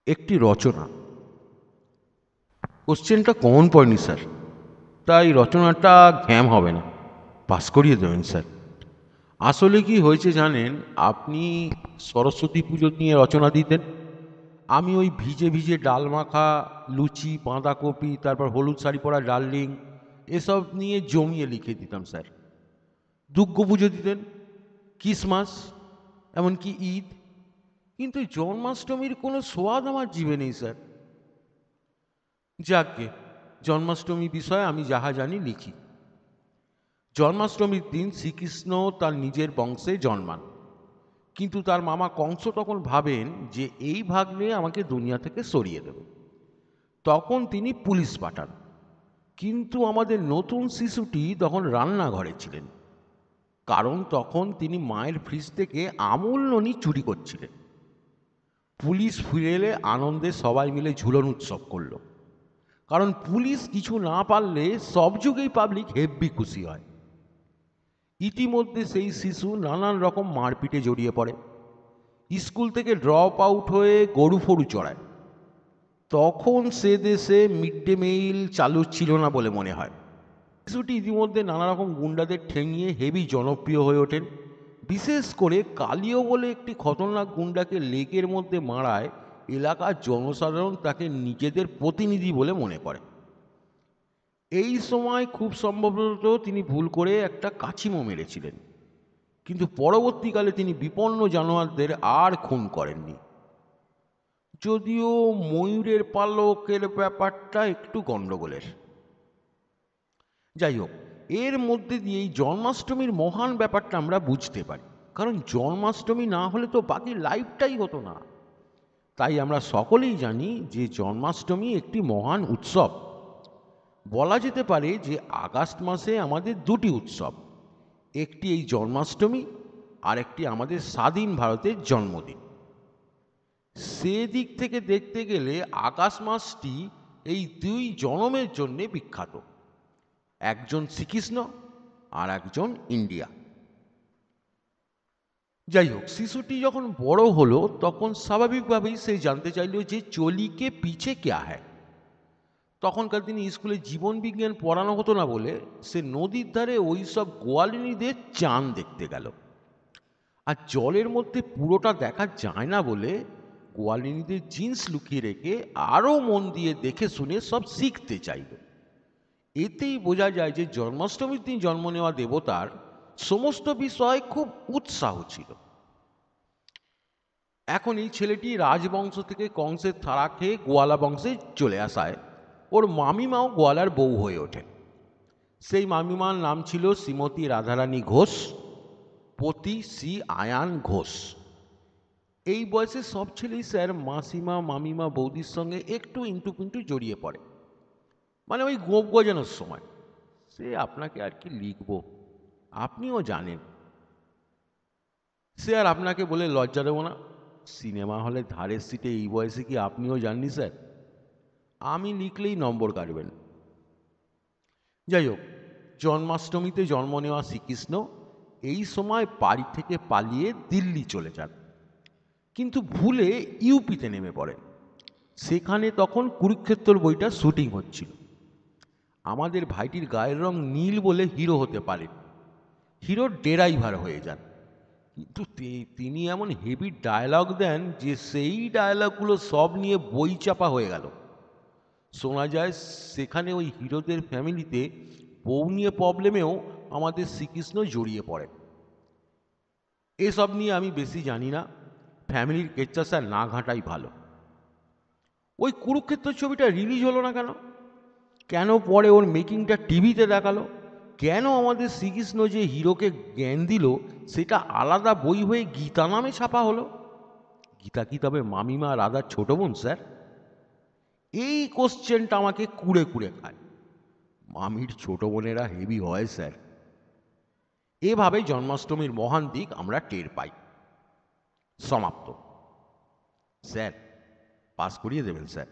একটি রচনা। কোশ্চেনটা কমন পড়েনি স্যার, তাই রচনাটা ঘ্যাম হবে না, পাস করিয়ে দেবেন স্যার। আসলে কি হয়েছে জানেন, আপনি সরস্বতী পুজো নিয়ে রচনা দিতেন, আমি ওই ভিজে ভিজে ডাল মাখা, লুচি, বাঁধাকপি, তারপর হলুদ শাড়ি পরা ডার্লিং, এসব নিয়ে জমিয়ে লিখে দিতাম স্যার। দুর্গা পুজো দিতেন, ক্রিসমাস, এমনকি ঈদ, কিন্তু জন্মাষ্টমীর কোনো সোয়াদ আমার জিভে নেই স্যার। যাকগে, জন্মাষ্টমী বিষয়ে আমি যাহা জানি লিখি। জন্মাষ্টমীর দিন শ্রীকৃষ্ণ তার নিজের বংশে জন্মান, কিন্তু তার মামা কংস তখন ভাবেন যে এই ভাগ্নে আমাকে দুনিয়া থেকে সরিয়ে দেবে। তখন তিনি পুলিশ পাঠান, কিন্তু আমাদের নতুন শিশুটি তখন রান্নাঘরে ছিলেন, কারণ তখন তিনি মায়ের ফ্রিজ থেকে আমূল ননি চুরি করছিলেন। পুলিশ ফিরে এলে আনন্দে সবাই মিলে ঝুলন উৎসব করলো, কারণ পুলিশ কিছু না পারলে সব যুগেই পাবলিক হেব্বি খুশি হয়। ইতিমধ্যে সেই শিশু নানান রকম মারপিটে জড়িয়ে পড়ে, স্কুল থেকে ড্রপ আউট হয়ে গরু ফরু চড়ায়। তখন সে দেশে মিড ডে মিল চালু ছিল না বলে মনে হয়। শিশুটি ইতিমধ্যে নানা রকম গুন্ডাদের ঠেঙিয়ে হেভি জনপ্রিয় হয়ে ওঠেন। বিশেষ করে কালিও বলে একটি খতরনাক গুন্ডাকে লেকের মধ্যে মারায় এলাকার জনসাধারণ তাকে নিজেদের প্রতিনিধি বলে মনে করে। এই সময় খুব সম্ভবত তিনি ভুল করে একটা কাছিমো মেরেছিলেন, কিন্তু পরবর্তীকালে তিনি বিপন্ন জানোয়ারদের আর খুন করেননি। যদিও ময়ূরের পালকের ব্যাপারটা একটু গণ্ডগোলের। যাই হোক, এর মধ্যে দিয়ে এই জন্মাষ্টমীর মহান ব্যাপারটা আমরা বুঝতে পারি, কারণ জন্মাষ্টমী না হলে তো বাকি লাইফটাই হতো না। তাই আমরা সকলেই জানি যে জন্মাষ্টমী একটি মহান উৎসব। বলা যেতে পারে যে আগস্ট মাসে আমাদের দুটি উৎসব, একটি এই জন্মাষ্টমী, আর একটি আমাদের স্বাধীন ভারতের জন্মদিন। সেদিক থেকে দেখতে গেলে আগস্ট মাসটি এই দুই জনমের জন্য বিখ্যাত, একজন শ্রীকৃষ্ণ আর একজন ইন্ডিয়া। যাই হোক, শিশুটি যখন বড় হলো তখন স্বাভাবিকভাবেই সে জানতে চাইল যে চলিকে পিছে ক্যা হ্যায়। তখনকার দিনে স্কুলে জীবন বিজ্ঞান পড়ানো হতো না বলে সে নদীর ধারে ওই সব গোয়ালিনীদের চাঁদ দেখতে গেল। আর জলের মধ্যে পুরোটা দেখা যায় না বলে গোয়ালিনীদের জিন্স লুকিয়ে রেখে আরও মন দিয়ে দেখে শুনে সব শিখতে চাইল। এতেই বোঝা যায় যে জন্মাষ্টমীর দিন জন্ম নেওয়া দেবতার সমস্ত বিষয় খুব উৎসাহ ছিল। এখন এই ছেলেটি রাজবংশ থেকে কংসের থাড়া খেয়ে গোয়ালা বংশে চলে আসায় ওর মামিমাও গোয়ালার বউ হয়ে ওঠেন। সেই মামিমার নাম ছিল শ্রীমতী রাধারানী ঘোষ, পতি শ্রী আয়ান ঘোষ। এই বয়সে সব ছেলেই স্যার মাসিমা, মামিমা, বৌদির সঙ্গে একটু ইন্টু পিন্টু জড়িয়ে পড়ে, মানে ওই গোপ গজানোর সময়। সে আপনাকে আর কি লিখবো, আপনিও জানেন। সে আর আপনাকে বলে লজ্জা দেবো না, সিনেমা হলে ধারের সিটে এই বয়সে কি আপনিও জাননি স্যার? আমি লিখলেই নম্বর কাটবেন। যাই হোক, জন্মাষ্টমীতে জন্ম নেওয়া শ্রীকৃষ্ণ এই সময় বাড়ি থেকে পালিয়ে দিল্লি চলে যান, কিন্তু ভুলে ইউপিতে নেমে পড়েন। সেখানে তখন কুরুক্ষেত্র বইটা শুটিং হচ্ছিল। আমাদের ভাইটির গায়ের রং নীল বলে হিরো হতে পারেন, হিরোর ড্রাইভার হয়ে যান। কিন্তু তিনি এমন হেভি ডায়লগ দেন যে সেই ডায়লগগুলো সব নিয়ে বই চাপা হয়ে গেল। শোনা যায় সেখানে ওই হিরোদের ফ্যামিলিতে বউ নিয়ে প্রবলেমেও আমাদের শ্রীকৃষ্ণ জড়িয়ে পড়েন। এসব নিয়ে আমি বেশি জানি না, ফ্যামিলির কেচ্চা স্যার না ঘাঁটাই ভালো। ওই কুরুক্ষেত্র ছবিটা রিলিজ হলো না কেন? কেন পরে ওর মেকিংটা টিভিতে দেখালো? কেন আমাদের শ্রীকৃষ্ণ যে হিরোকে জ্ঞান দিল সেটা আলাদা বই হয়ে গীতা নামে ছাপা হলো? গীতা কি তবে মামিমা রাধার ছোট বোন স্যার? এই কোশ্চেনটা আমাকে কুড়ে কুড়ে খায়। মামির ছোট বোনেরা হেভি হয় স্যার। এভাবে জন্মাষ্টমীর মহান দিক আমরা টের পাই। সমাপ্ত। স্যার, পাস করিয়ে দেবেন স্যার।